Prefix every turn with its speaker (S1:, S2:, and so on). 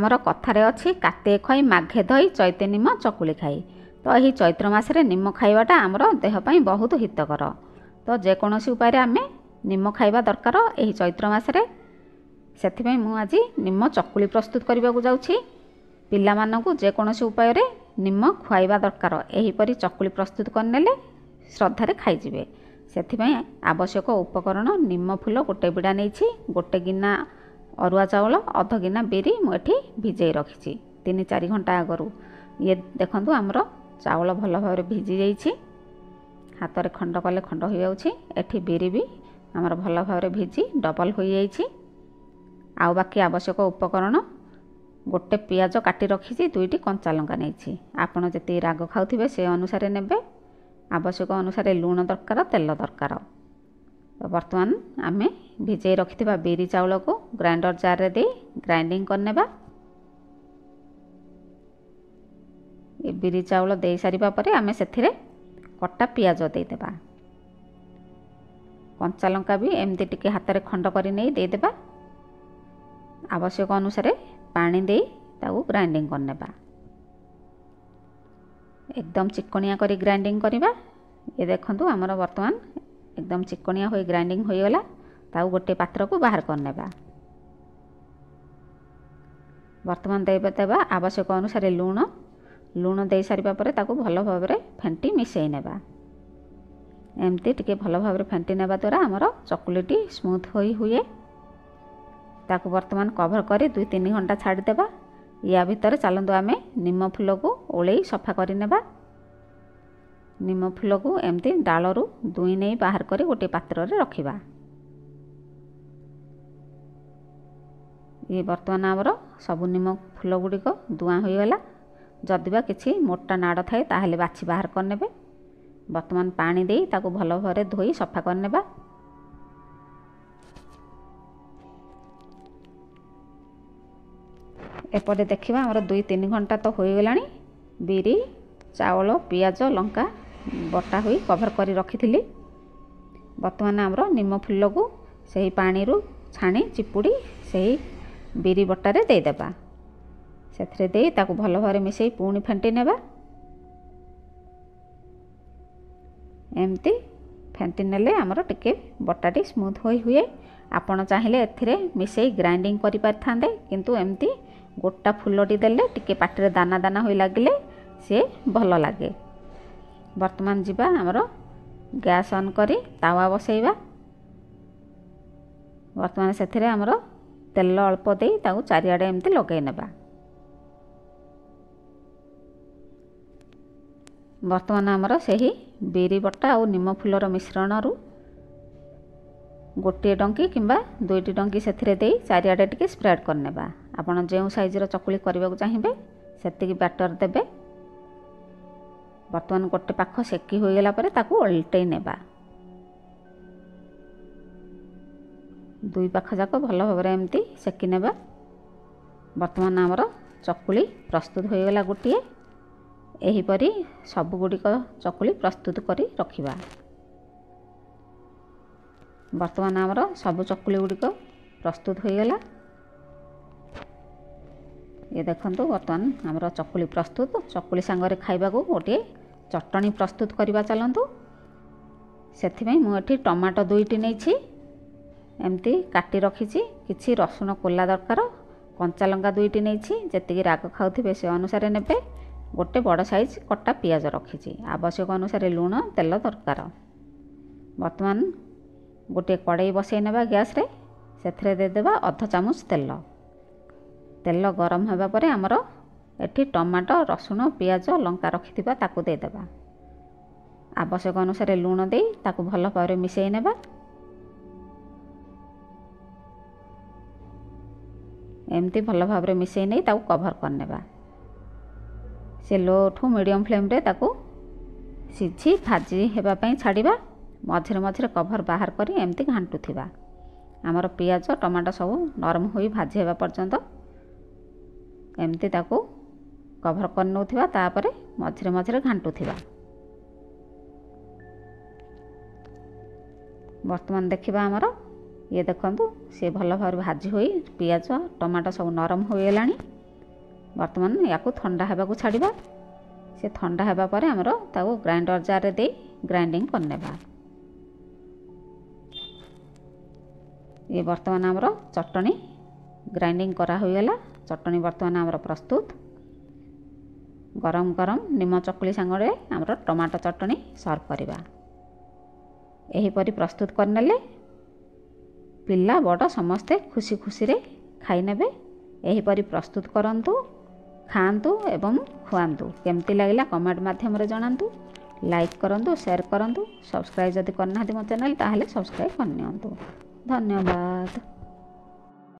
S1: आमर कथारे अच्छी काते खई माघे दही चैते निम चकुली खाई। तो यही चैत्र मासरे निम खाइबाटा आमर देहपाई बहुत हितकर। तो जेकोसी उपाय आम निम खाइबा दरकार यही चैत्र मासरे। सेथिपाई मु आज निम चकुली प्रस्तुत करने को जाऊँगी। पिलामानंकु जेकोसी उपाय निम खुआइबा दरकार एहीपरि चकुली प्रस्तुत करनेले श्रद्धारे खाइजिबे। सेथिपाई आवश्यक उपकरण निम फूल गोटे बिड़ा नहीं, गोटे गिना अरुआ चाउल अध गिना बिरी मुझे भिजई रखी 3-4 घंटा आगु। ये देखंतु आमर चाउल भल भाव भिजी जाइए, हाथ में खंड कले खंड हो जाउछि। एठी बिरी भी आमर भल भाव भिजी डबल हो जाइए। आउ बाकी आवश्यक उपकरण गोटे पियाज काटी रखी 2टी कंचा लंका नहीं। आपण जति राग खाउथिबे से अनुसार नेबे। आवश्यक अनुसार लूण दरकार, तेल दरकार। तो बर्तमान आम भिजई रखिथिबा बिरी चाउल को ग्राइंडर जार रे दे ग्राइंडिंग करनेबा। ये बिरी चाउल दे सारिबा परे आम सेथिरे कटा पियाज देदेबा। कंचा लंका भी एमती टिके हाथ में खंड कर नहीं देदेबा। आवश्यक अनुसार पानी दे ताऊ ग्राइंडिंग करनेबा। एकदम चिकनिया करी ग्राइंडिंग करवा। ये देखंतु आमर वर्तमान एकदम चिकनिया हो ग्राइंडिंग हो गला। ताऊ गोटे पात्र को बाहर करनेबा। वर्तमान देवा आवश्यक अनुसार लूण दे सारिबा परे ताकू भल भाव फेंटी मिसई नेबा। एमती टिके भल भाव फेंटी नेबा द्वारा आमर चकुलीटी स्मूथ होई हुए। ताकू वर्तमान कभर कर 2-3 घंटा छाड़देबा। या भितर चलतु आम निम फूल को ओलई सफा करनेबा। निम फूल को एमती डालरू दुई नहीं बाहर कर गोटे पात्र रे रखिबा। ये वर्तमान आमर सबु निम फूल गुड़िक दुआं हो गला। जदिबा किछि मोटा नाड़ थाए ताहले बाछि बाहर करनेबे। वर्तमान पानी दे ताकू भल भाव धोई सफा करनेबा। एपटे देखिबा आमर 2-3 घंटा तो हो गलानी। बिरी चाउल पियाज लंका बटा हुई कभर कर रखी। वर्तमान आमर निम फूल को सही पानी रू छाणी चिपुड़ी सही बिरी बटारे देदेबा। सेथरे दे ताकू भल भाव मिसई पुणी फेंटी नेबा। एमती फेंटी नेले आमर टिके बटाटी स्मूथ होई हुए। आपण चाहिले एथिरे मिसई ग्राइंडिंग करि पारथांदे, किंतु एमती गोटा फूलटी देले टिके पाटिरे दाना दाना होई लागिले से भल लागे। वर्तमान जीवा आमर गैस ऑन करी तावा बसैबा। वर्तमान सेथिरे आमर तेल अल्प दे ताकू चारिआडे एमती लगै नेबा। वर्तमान आमर सही बिरी बटा और निम फूलर मिश्रण रु गोटे डंकी किंबा 2टी डंकी सेथिरे दे चारिआडे टिके स्प्रेड करनेबा। आपण जो साइजर चकुली करने को चाहिए सेतिकी बैटर देबे। वर्तमान गोटे पाख सेकी हो गला परे ताकू उल्टै नेबा। दुई पाख जाक भल भाव एमती सेकी नेबा। वर्तमान आमर चकुली प्रस्तुत हो गला गोटे। एहीपरि सब गुड़िक चकुली प्रस्तुत करी रखिबा। वर्तमान आमर सब चकुली गुड़िक प्रस्तुत हो गला। ये देखंतु वर्तमान आमर चकुली प्रस्तुत। चकुली सांगरे खाइबा को गोटे चटनी प्रस्तुत करवा चलतु। सेथिपाई मु एठी टमाटो 2टी नहीं एमती काटी रखी। किछि रसुण कोला दरकार, कंचा लंका 2टी नहीं। जेतिकी राग खाउथिबे से अनुसार नेबे। गोटे बड़ साइज कटा पियाज रखी। आवश्यक अनुसार लूण तेल दरकार। वर्तमान गोटे कड़ाई बसई नेबा गैस रे। सेथिरे देदेबा अध चामच तेल। तेल गरम होगा परे आमर एठी टमाटो रसुण पियाज लंका रखिथिबा ताकू देदेबा। आवश्यक अनुसार लूण दे ताकू भल भाव मिसई नेबा। एमती भल भाव मिसई नहीं ताकू कभर करनेबा। से लो ठू मीडियम फ्लेम रे ताकू सिझी भाजी हेबा पई छाड़िबा। मझिरे मझिरे कभर बाहर करी एमती घांटुथिबा। आमर पियाज टमाटो सब नरम होई भाजी हेबा पर्यंत एमती ताकू कभर कर नउथिबा। तापरे मझिरे मझिरे घांटुथिबा। वर्तमान देखिबा आमर ये देखंतु से भल भाव भाजी होई पियाज टमाटो सब नरम हो गलानी। ବର୍ତ୍ତମାନ ୟାକୁ ଥଣ୍ଡା ହେବାକୁ ଛାଡ଼ିବା। ସେ ଥଣ୍ଡା ହେବା ପରେ ଆମର ତାକୁ ଗ୍ରାଇଣ୍ଡର ଜାରରେ ଦେଇ ଗ୍ରାଇଣ୍ଡିଙ୍ଗ କରିନେବା। ये वर्तमान आमर चटनी ग्राइंडिंग करा होइगला। चटनी वर्तमान आमर प्रस्तुत। गरम गरम निम चकुली सांगरे आमर टमाटो चटनी सर्व करवा। एहीपरि प्रस्तुत करनेले पिला बड़ समस्ते खुशी खुशी रे खाई नेबे। एहीपरि प्रस्तुत करंतु, खाआंतु एवं खुआंतु। केमती लागिला कमेंट माध्यम रे जणांतु। लाइक करंतु, शेयर करंतु। सब्सक्राइब जदि करना मो चैनल ताहले सब्सक्राइब करनियंतु। धन्यवाद।